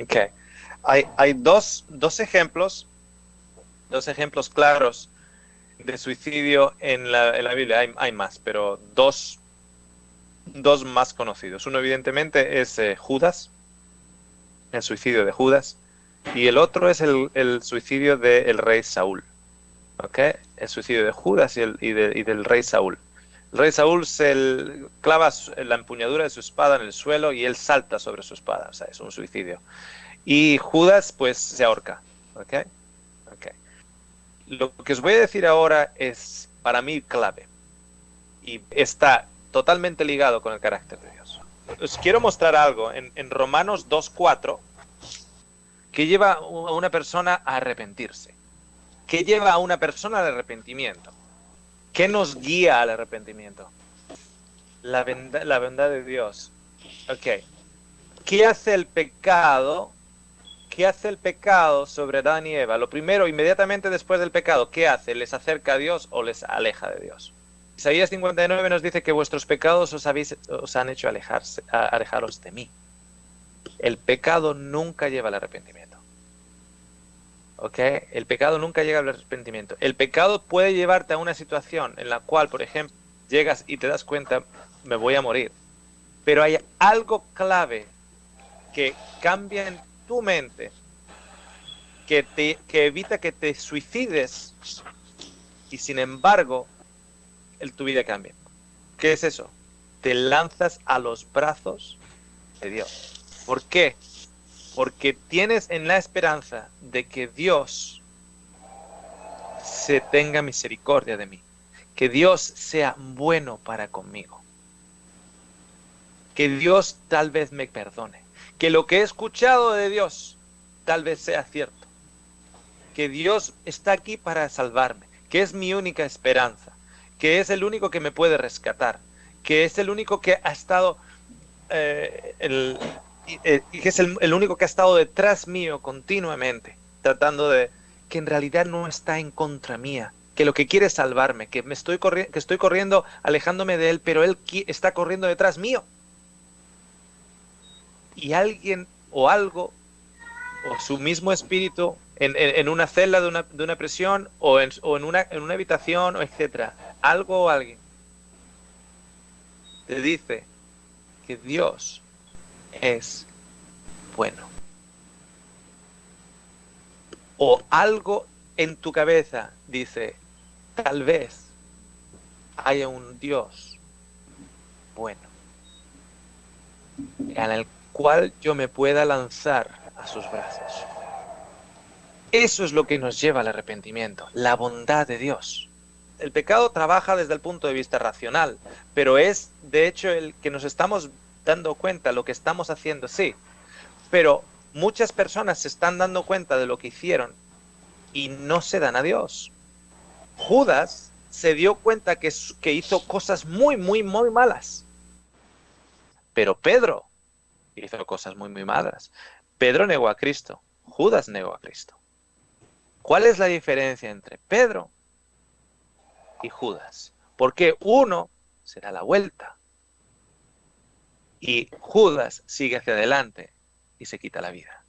Okay. Hay dos ejemplos claros de suicidio en la Biblia. Hay más, pero dos más conocidos. Uno, evidentemente, es Judas, el suicidio de Judas, y el otro es el suicidio del rey Saúl. ¿Okay? El suicidio de Judas y del rey Saúl. El rey Saúl clava la empuñadura de su espada en el suelo y él salta sobre su espada. O sea, es un suicidio. Y Judas, pues, se ahorca. ¿Okay? Okay. Lo que os voy a decir ahora es, para mí, clave. Y está totalmente ligado con el carácter de Dios. Os quiero mostrar algo en Romanos 2:4 que lleva a una persona a arrepentirse. ¿Qué lleva a una persona al arrepentimiento? ¿Qué nos guía al arrepentimiento? La bondad de Dios. Ok. ¿Qué hace el pecado? ¿Qué hace el pecado sobre Adán y Eva? Lo primero, inmediatamente después del pecado, ¿qué hace? ¿Les acerca a Dios o les aleja de Dios? Isaías 59 nos dice que vuestros pecados os han hecho alejaros de mí. El pecado nunca lleva al arrepentimiento. ¿Ok? El pecado nunca llega al arrepentimiento. El pecado puede llevarte a una situación en la cual, por ejemplo, llegas y te das cuenta, me voy a morir. Pero hay algo clave que cambia en tu mente, que evita que te suicides y sin embargo tu vida cambia. ¿Qué es eso? Te lanzas a los brazos de Dios. ¿Por qué? Porque tienes en la esperanza de que Dios se tenga misericordia de mí, que Dios sea bueno para conmigo, que Dios tal vez me perdone, que lo que he escuchado de Dios tal vez sea cierto, que Dios está aquí para salvarme, que es mi única esperanza, que es el único que me puede rescatar, que es el único que ha estado que es el único que ha estado detrás mío continuamente, tratando de que en realidad no está en contra mía, que lo que quiere es salvarme, que estoy corriendo alejándome de él, pero él está corriendo detrás mío. Y alguien o algo, o su mismo espíritu, en una celda de una prisión, o en una habitación, etcétera, algo o alguien, te dice que Dios es bueno. O algo en tu cabeza dice, tal vez haya un Dios bueno, en el cual yo me pueda lanzar a sus brazos. Eso es lo que nos lleva al arrepentimiento, la bondad de Dios. El pecado trabaja desde el punto de vista racional, pero es de hecho el que nos estamos dando cuenta, lo que estamos haciendo, sí, pero muchas personas se están dando cuenta de lo que hicieron y no se dan a Dios. Judas se dio cuenta que hizo cosas muy, muy, muy malas. Pero Pedro hizo cosas muy, muy malas. Pedro negó a Cristo. Judas negó a Cristo. ¿Cuál es la diferencia entre Pedro y Judas? Porque uno se da la vuelta y Judas sigue hacia adelante y se quita la vida.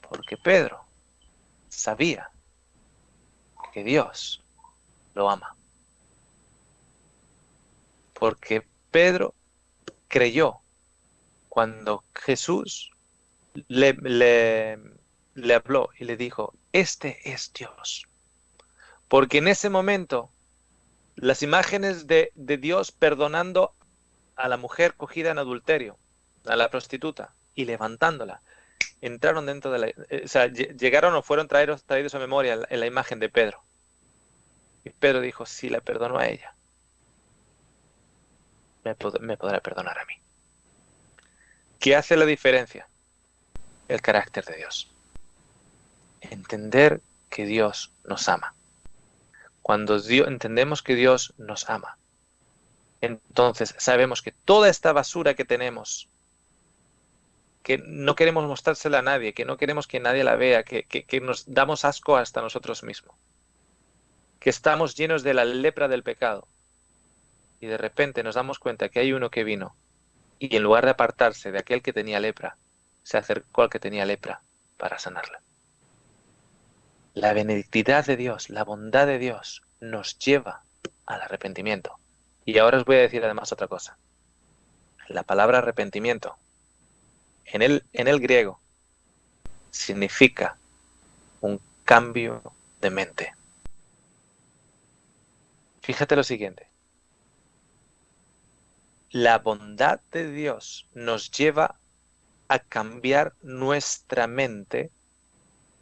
Porque Pedro sabía que Dios lo ama. Porque Pedro creyó cuando Jesús le habló y le dijo, este es Dios. Porque en ese momento las imágenes de Dios perdonando a la mujer cogida en adulterio, a la prostituta, y levantándola, entraron dentro de o sea, llegaron o fueron traídos a memoria en la imagen de Pedro. Y Pedro dijo, si la perdono a ella, me podrá perdonar a mí. ¿Qué hace la diferencia? El carácter de Dios. Entender que Dios nos ama. Cuando entendemos que Dios nos ama, entonces sabemos que toda esta basura que tenemos, que no queremos mostrársela a nadie, que no queremos que nadie la vea, que nos damos asco hasta nosotros mismos, que estamos llenos de la lepra del pecado, y de repente nos damos cuenta que hay uno que vino, y en lugar de apartarse de aquel que tenía lepra, se acercó al que tenía lepra para sanarla. La benedictividad de Dios, la bondad de Dios nos lleva al arrepentimiento. Y ahora os voy a decir además otra cosa. La palabra arrepentimiento en el griego significa un cambio de mente. Fíjate lo siguiente. La bondad de Dios nos lleva a cambiar nuestra mente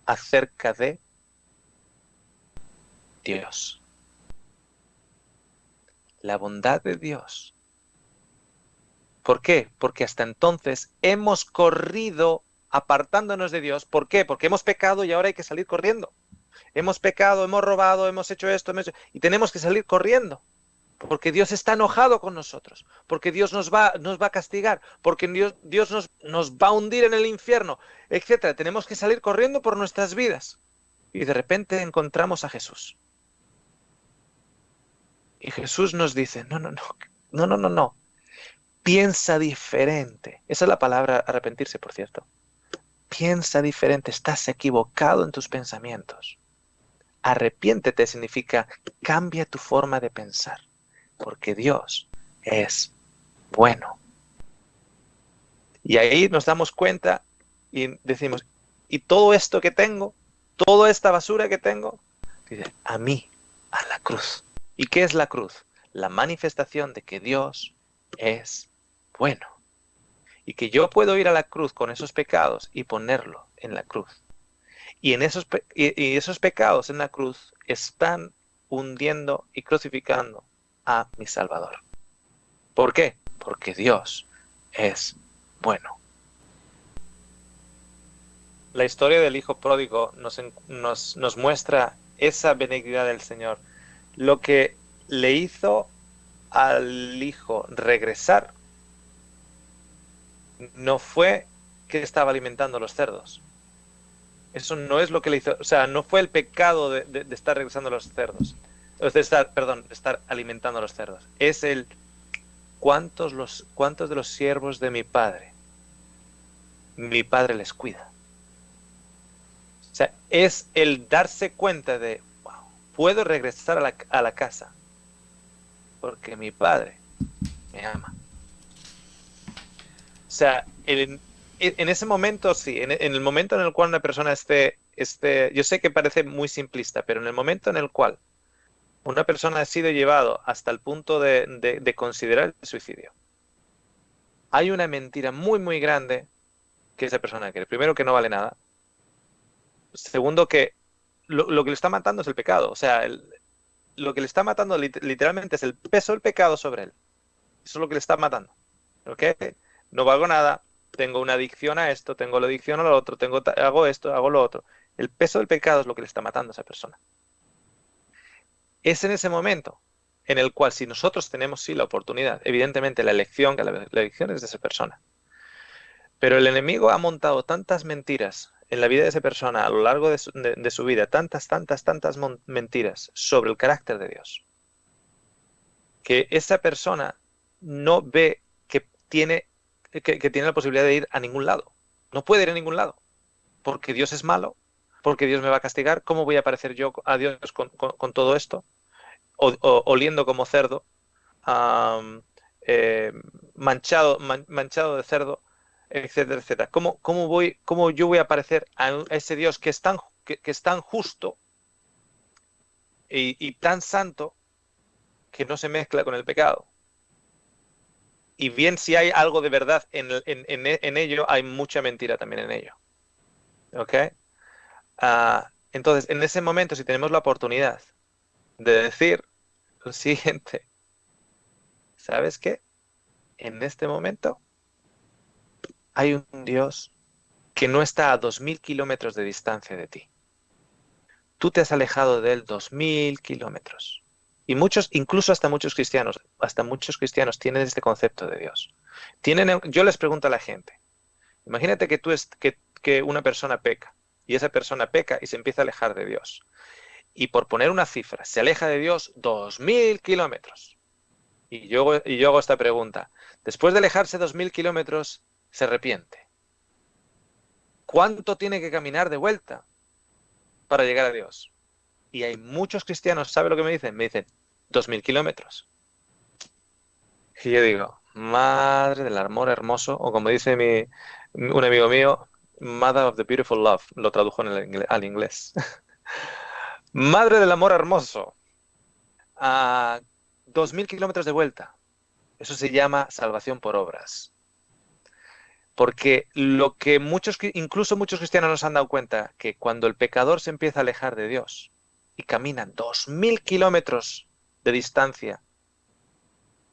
acerca de Dios. La bondad de Dios. ¿Por qué? Porque hasta entonces hemos corrido apartándonos de Dios. ¿Por qué? Porque hemos pecado y ahora hay que salir corriendo. Hemos pecado, hemos robado, hemos hecho esto, y tenemos que salir corriendo. Porque Dios está enojado con nosotros, porque Dios nos va a castigar, porque Dios nos va a hundir en el infierno, etc. Tenemos que salir corriendo por nuestras vidas. Y de repente encontramos a Jesús. Y Jesús nos dice, no. Piensa diferente. Esa es la palabra arrepentirse, por cierto. Piensa diferente, estás equivocado en tus pensamientos. Arrepiéntete significa cambia tu forma de pensar. Porque Dios es bueno. Y ahí nos damos cuenta y decimos, ¿y todo esto que tengo? ¿Toda esta basura que tengo? Dice, a mí, a la cruz. ¿Y qué es la cruz? La manifestación de que Dios es bueno. Y que yo puedo ir a la cruz con esos pecados y ponerlo en la cruz. Y esos pecados en la cruz están hundiendo y crucificando a mi Salvador. ¿Por qué? Porque Dios es bueno. La historia del hijo pródigo nos muestra esa benignidad del Señor. Lo que le hizo al hijo regresar no fue que estaba alimentando a los cerdos. Eso no es lo que le hizo. O sea, no fue el pecado de estar regresando a los cerdos. De estar alimentando a los cerdos. Es el ¿cuántos de los siervos de mi padre les cuida? O sea, es el darse cuenta de, wow, puedo regresar a la casa porque mi padre me ama. O sea, en ese momento, sí, en el momento en el cual una persona esté, yo sé que parece muy simplista, pero en el momento en el cual una persona ha sido llevado hasta el punto de considerar el suicidio, hay una mentira muy, muy grande que esa persona quiere. Primero, que no vale nada. Segundo, que lo que le está matando es el pecado. O sea, lo que le está matando literalmente es el peso del pecado sobre él. Eso es lo que le está matando. ¿Ok? No valgo nada, tengo una adicción a esto, tengo la adicción a lo otro, hago esto, hago lo otro. El peso del pecado es lo que le está matando a esa persona. Es en ese momento en el cual, si nosotros tenemos sí la oportunidad, evidentemente la elección es de esa persona, pero el enemigo ha montado tantas mentiras en la vida de esa persona a lo largo de su vida, tantas mentiras sobre el carácter de Dios, que esa persona no ve que tiene la posibilidad de ir a ningún lado. No puede ir a ningún lado, porque Dios es malo, porque Dios me va a castigar. ¿Cómo voy a parecer yo a Dios con todo esto? Oliendo como cerdo, manchado de cerdo, etcétera, etcétera. ¿Cómo yo voy a parecer a ese Dios que es tan justo y tan santo que no se mezcla con el pecado? Y bien, si hay algo de verdad en ello, hay mucha mentira también en ello. ¿Ok? Entonces, en ese momento, si tenemos la oportunidad de decir lo siguiente, ¿sabes qué? En este momento hay un Dios que no está a 2000 kilómetros de distancia de ti. Tú te has alejado de él 2000 kilómetros. Y incluso hasta muchos cristianos tienen este concepto de Dios. Yo les pregunto a la gente, imagínate que una persona peca, y esa persona peca y se empieza a alejar de Dios. Y por poner una cifra, se aleja de Dios 2000 kilómetros. Y yo hago esta pregunta, después de alejarse 2000 kilómetros, ¿se arrepiente? ¿Cuánto tiene que caminar de vuelta para llegar a Dios? Y hay muchos cristianos, ¿sabe lo que me dicen? Me dicen, 2000 kilómetros. Y yo digo, madre del amor hermoso, o como dice un amigo mío, Mother of the Beautiful Love, lo tradujo al inglés. Madre del amor hermoso, a 2000 kilómetros de vuelta. Eso se llama salvación por obras. Porque lo que incluso muchos cristianos nos han dado cuenta, que cuando el pecador se empieza a alejar de Dios y camina 2000 kilómetros de distancia,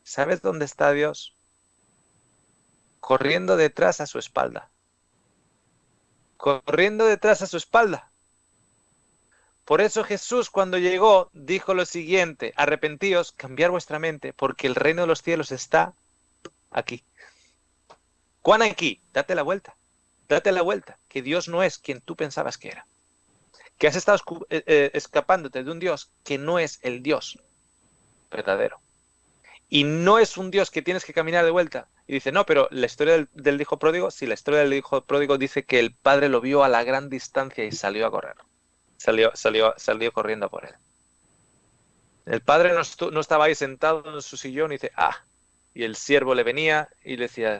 ¿sabes dónde está Dios? Corriendo detrás a su espalda. Corriendo detrás a su espalda. Por eso Jesús, cuando llegó, dijo lo siguiente: arrepentíos, cambiar vuestra mente, porque el reino de los cielos está aquí. ¿Cuán aquí? Date la vuelta. Date la vuelta, que Dios no es quien tú pensabas que era. Que has estado escapándote de un Dios que no es el Dios verdadero. Y no es un Dios que tienes que caminar de vuelta. Y dice, no, pero la historia del hijo pródigo, sí, la historia del hijo pródigo dice que el padre lo vio a la gran distancia y salió a correr. Salió corriendo por él. El padre no estaba ahí sentado en su sillón y dice, y el siervo le venía y le decía,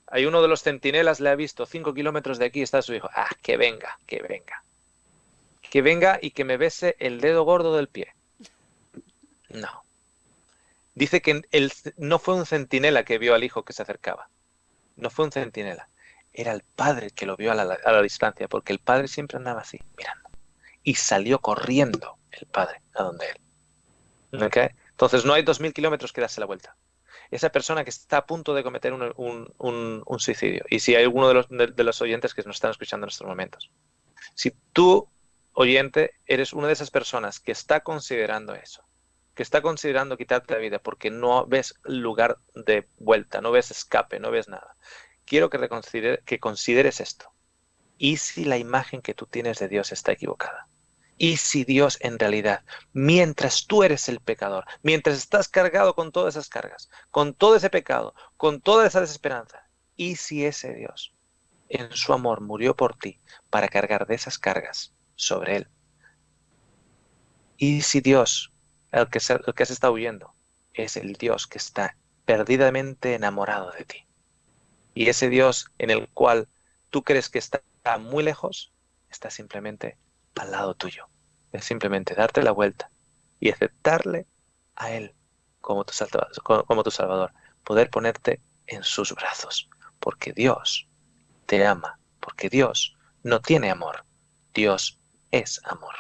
hay uno de los centinelas, le ha visto 5 kilómetros de aquí, está su hijo. Que venga, que venga. Que venga y que me bese el dedo gordo del pie. No. Dice que no fue un centinela que vio al hijo que se acercaba. No fue un centinela. Era el padre que lo vio a la distancia, porque el padre siempre andaba así, mirando. Y salió corriendo el padre a donde él. ¿Okay? Entonces no hay 2000 kilómetros que darse la vuelta. Esa persona que está a punto de cometer un suicidio, y si hay alguno de los oyentes que nos están escuchando en estos momentos, si tú, oyente, eres una de esas personas que está considerando eso, que está considerando quitarte la vida porque no ves lugar de vuelta, no ves escape, no ves nada, quiero que consideres esto. ¿Y si la imagen que tú tienes de Dios está equivocada? ¿Y si Dios en realidad, mientras tú eres el pecador, mientras estás cargado con todas esas cargas, con todo ese pecado, con toda esa desesperanza, y si ese Dios en su amor murió por ti para cargar de esas cargas sobre él? ¿Y si Dios, el que has estado huyendo, es el Dios que está perdidamente enamorado de ti? Y ese Dios en el cual tú crees que está muy lejos, está simplemente al lado tuyo. Es simplemente darte la vuelta y aceptarle a Él como tu Salvador. Poder ponerte en sus brazos. Porque Dios te ama. Porque Dios no tiene amor. Dios es amor.